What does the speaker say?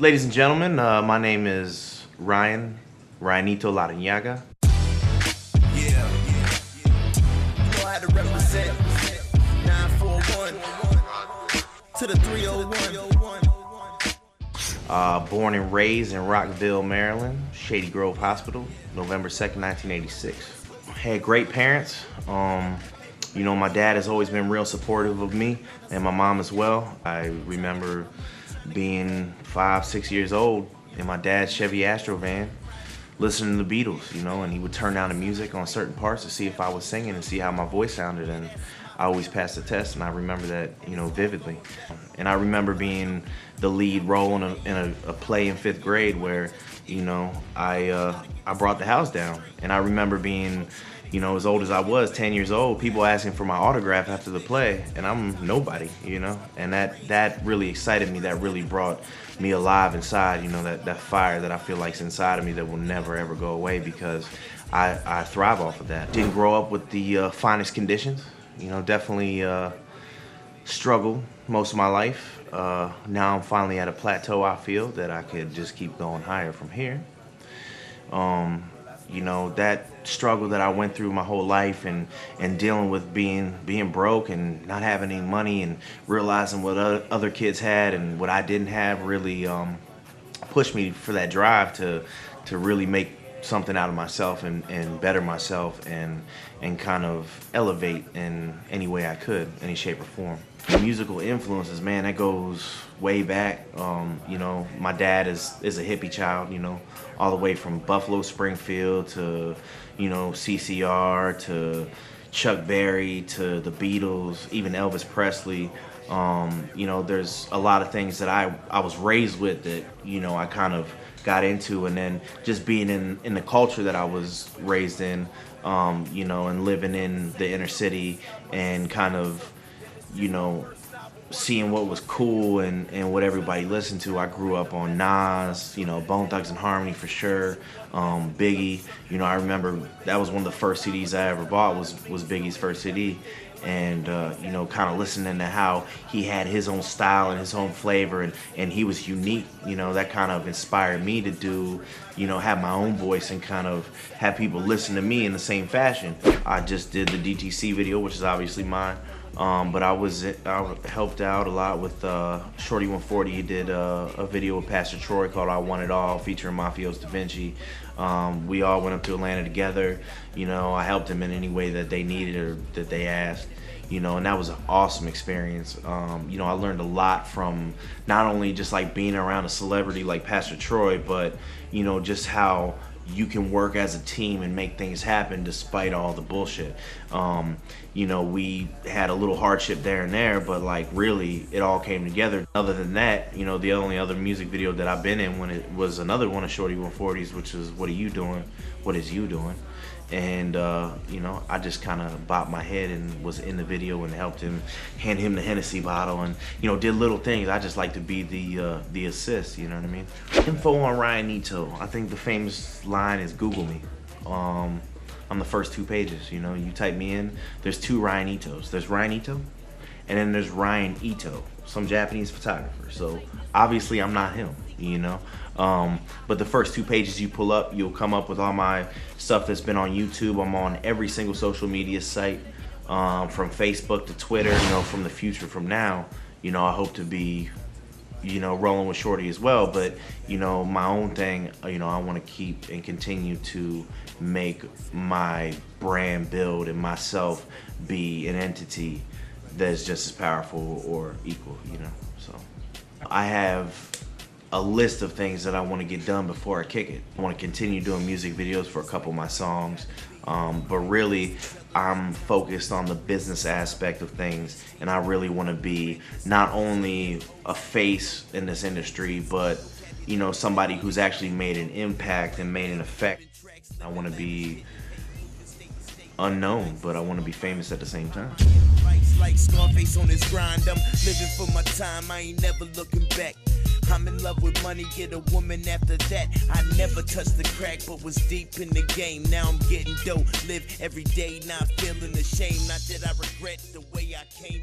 Ladies and gentlemen, my name is Ryanito Bio. You know how to represent 941 to the 301. Born and raised in Rockville, Maryland, Shady Grove Hospital, November 2nd, 1986. Had great parents. You know, my dad has always been real supportive of me and my mom as well. I remember being 5, 6 years old in my dad's Chevy Astro van, listening to the Beatles, you know, and he would turn down the music on certain parts to see if I was singing and see how my voice sounded, and I always passed the test, and I remember that, you know, vividly. And I remember being the lead role in a play in 5th grade where, you know, I brought the house down, and I remember being, you know, as old as I was, 10 years old, people asking for my autograph after the play, and I'm nobody, you know, and that really excited me. That really brought me alive inside, you know, that fire that I feel like's inside of me that will never ever go away, because I thrive off of that. Didn't grow up with the finest conditions, you know, definitely struggled most of my life. Now I'm finally at a plateau. I feel that I could just keep going higher from here. You know, that struggle that I went through my whole life, and dealing with being broke and not having any money, and realizing what other kids had and what I didn't have, really pushed me for that drive to really make something out of myself and better myself and kind of elevate in any way I could, any shape or form. The musical influences, man, that goes way back. You know, my dad is a hippie child, you know, all the way from Buffalo Springfield to, you know, CCR to Chuck Berry to the Beatles, even Elvis Presley. You know, there's a lot of things that I was raised with that, you know, I kind of got into, and then just being in the culture that I was raised in, you know, and living in the inner city and kind of, you know, seeing what was cool and what everybody listened to. I grew up on Nas, you know, Bone Thugs and Harmony for sure, Biggie. You know, I remember that was one of the first CDs I ever bought was Biggie's first CD. And you know, kind of listening to how he had his own style and his own flavor, and he was unique. You know, that kind of inspired me to do, you know, have my own voice and kind of have people listen to me in the same fashion. I just did the DTC video, which is obviously mine, but I helped out a lot with Shorty 140. He did a video with Pastor Troy called "I Want It All," featuring Mafio's Da Vinci. We all went up to Atlanta together. You know, I helped them in any way that they needed or that they asked. You know, and that was an awesome experience. You know, I learned a lot from not only just like being around a celebrity like Pastor Troy, but, you know, just how you can work as a team and make things happen despite all the bullshit. You know, we had a little hardship there and there, but like really it all came together. Other than that, you know, the only other music video that I've been in when it was another one of Shorty 140's, which is "What Are You Doing? What Is You Doing?" And you know, I just kind of bopped my head and was in the video and helped him, hand him the Hennessy bottle, and, you know, did little things. I just like to be the assist, you know what I mean? Info on Ryanito. I think the famous line is Google me. On the first 2 pages, you know, you type me in, there's 2 Ryanitos. There's Ryanito, and then there's Ryan Ito, some Japanese photographer. So obviously I'm not him, you know. But the first 2 pages you pull up, you'll come up with all my stuff that's been on YouTube. I'm on every single social media site, from Facebook to Twitter. You know, from the future, from now, you know, I hope to be, you know, rolling with Shorty as well. But, you know, my own thing, you know, I want to keep and continue to make my brand build and myself be an entity that's just as powerful or equal, you know. So I have a list of things that I want to get done before I kick it. I want to continue doing music videos for a couple of my songs, but really I'm focused on the business aspect of things, and I really want to be not only a face in this industry, but, you know, somebody who's actually made an impact and made an effect. I want to be unknown, but I want to be famous at the same time. Like Scarface on his grind, I'm living for my time, I ain't never looking back. I'm in love with money, get a woman after that. I never touched the crack, but was deep in the game. Now I'm getting dope, live every day, not feeling ashamed. Not that I regret the way I came.